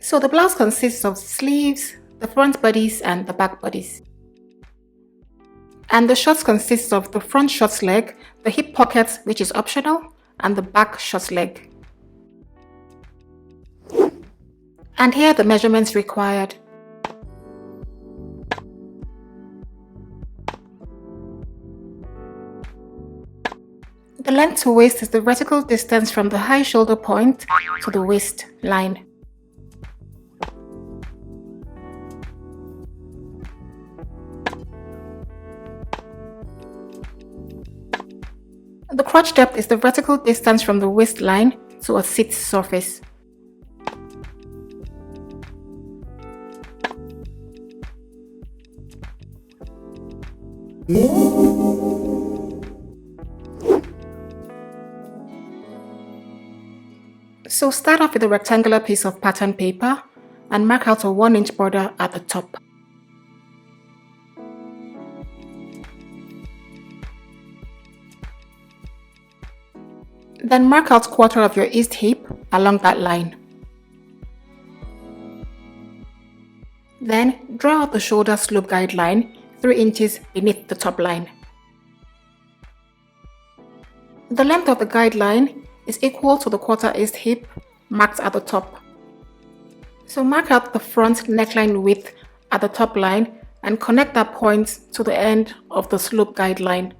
So the blouse consists of sleeves, the front bodice and the back bodice. And the shorts consists of the front short leg, the hip pocket which is optional, and the back short leg. And here are the measurements required. The length to waist is the vertical distance from the high shoulder point to the waist line. The crotch depth is the vertical distance from the waistline to a seat surface. So start off with a rectangular piece of pattern paper and mark out a 1-inch border at the top. Then mark out 1/4 of your east hip along that line. Then draw out the shoulder slope guideline 3 inches beneath the top line. The length of the guideline is equal to the 1/4 east hip marked at the top. So mark out the front neckline width at the top line and connect that point to the end of the slope guideline.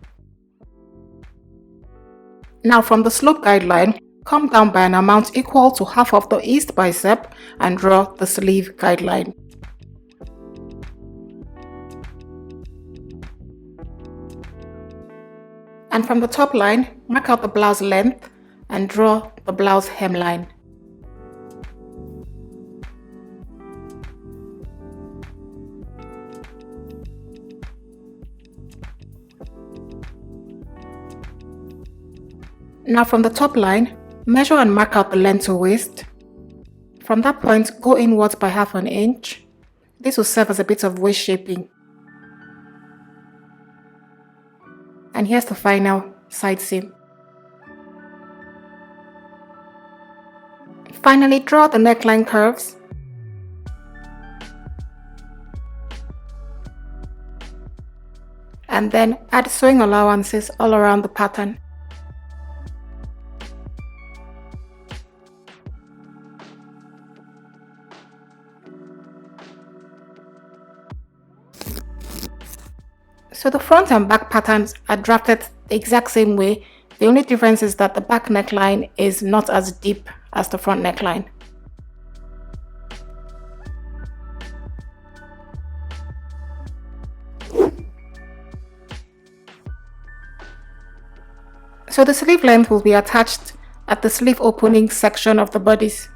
Now from the slope guideline, come down by an amount equal to half of the east bicep and draw the sleeve guideline. And from the top line, mark out the blouse length and draw the blouse hemline. Now from the top line, measure and mark out the length to waist. From that point, go inwards by 1/2 inch. This will serve as a bit of waist shaping. And here's the final side seam. Finally, draw the neckline curves. And then add sewing allowances all around the pattern. So the front and back patterns are drafted the exact same way. The only difference is that the back neckline is not as deep as the front neckline. So the sleeve length will be attached at the sleeve opening section of the bodice.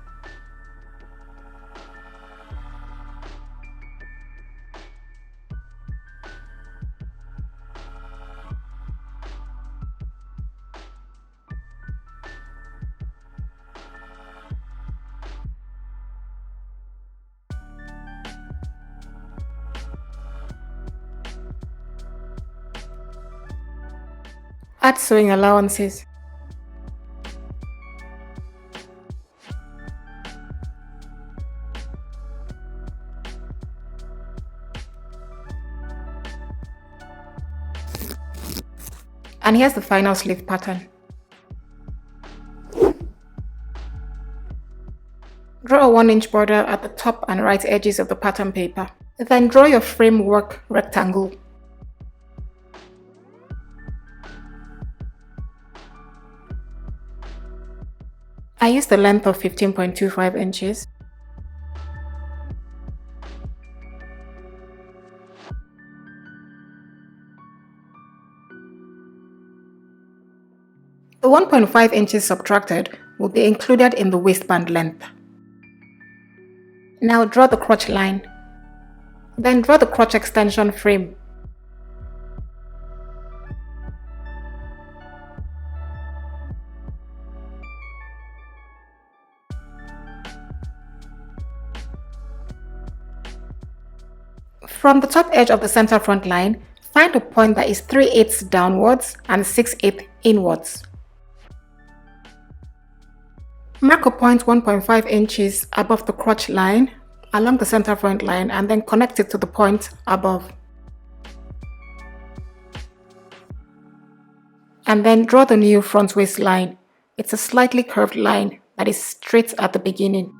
Add sewing allowances. And here's the final sleeve pattern. Draw a 1-inch border at the top and right edges of the pattern paper. Then draw your framework rectangle. I used the length of 15.25 inches. The 1.5 inches subtracted will be included in the waistband length. Now draw the crotch line. Then draw the crotch extension frame. From the top edge of the center front line, find a point that is 3/8 downwards and 6/8 inwards. Mark a point 1.5 inches above the crotch line along the center front line and then connect it to the point above. And then draw the new front waist line. It's a slightly curved line that is straight at the beginning.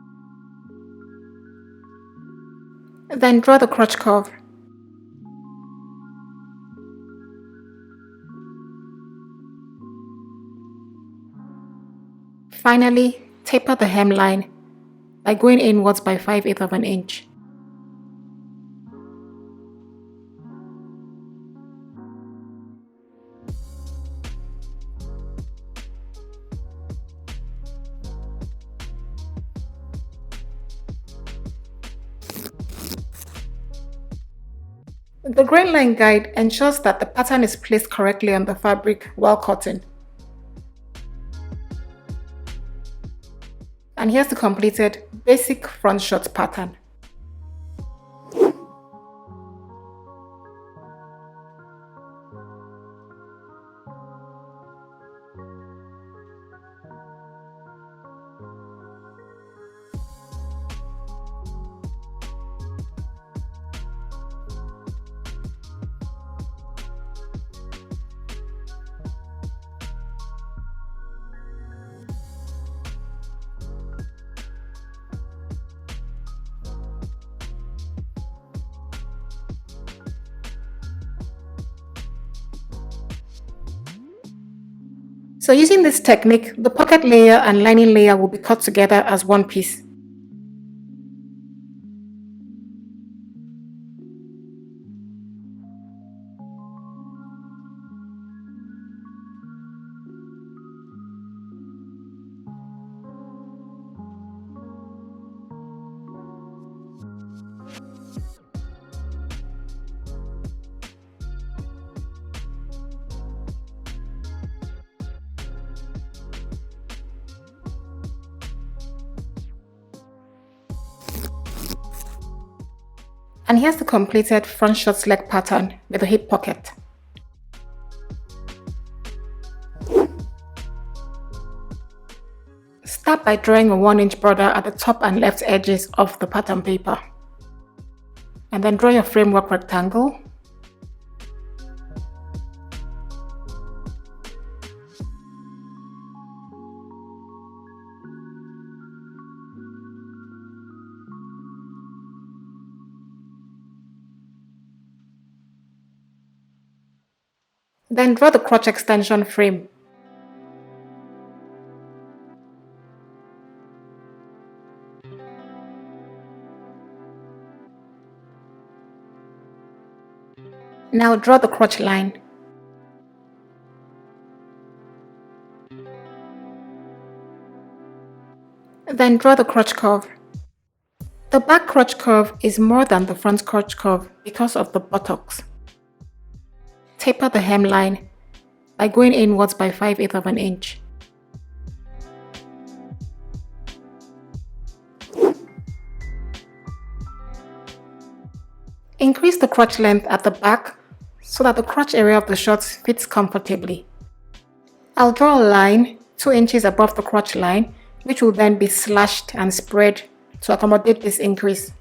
Then draw the crotch curve. Finally, taper the hemline by going inwards by 5/8 of an inch. The grain line guide ensures that the pattern is placed correctly on the fabric while cutting. And here's the completed basic front short pattern. So using this technique, the pocket layer and lining layer will be cut together as one piece. And here's the completed front short leg pattern with a hip pocket. Start by drawing a 1-inch border at the top and left edges of the pattern paper. And then draw your framework rectangle. Then draw the crotch extension frame. Now draw the crotch line. Then draw the crotch curve. The back crotch curve is more than the front crotch curve because of the buttocks. Taper the hemline by going inwards by 5/8 of an inch. Increase the crotch length at the back so that the crotch area of the shorts fits comfortably. I'll draw a line 2 inches above the crotch line, which will then be slashed and spread to accommodate this increase.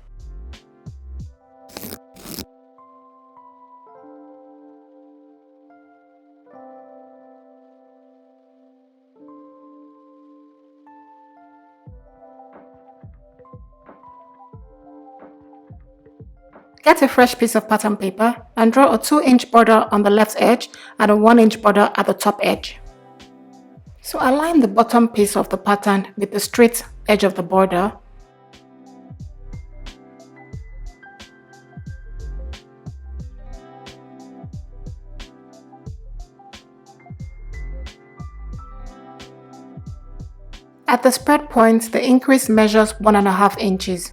Get a fresh piece of pattern paper and draw a 2-inch border on the left edge and a 1-inch border at the top edge. So align the bottom piece of the pattern with the straight edge of the border. At the spread point, the increase measures 1.5 inches.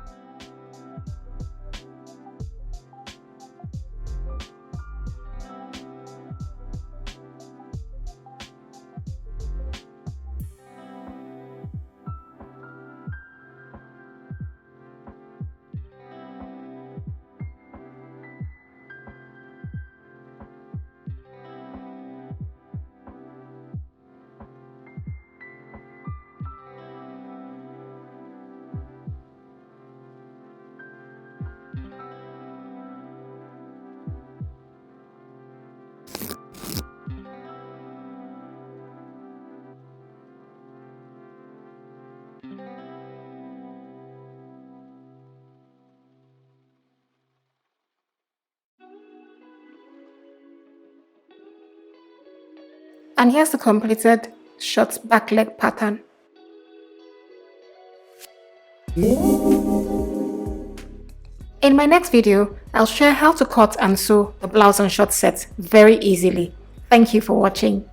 And here's the completed short back leg pattern. In my next video, I'll share how to cut and sew the blouse and short set very easily. Thank you for watching.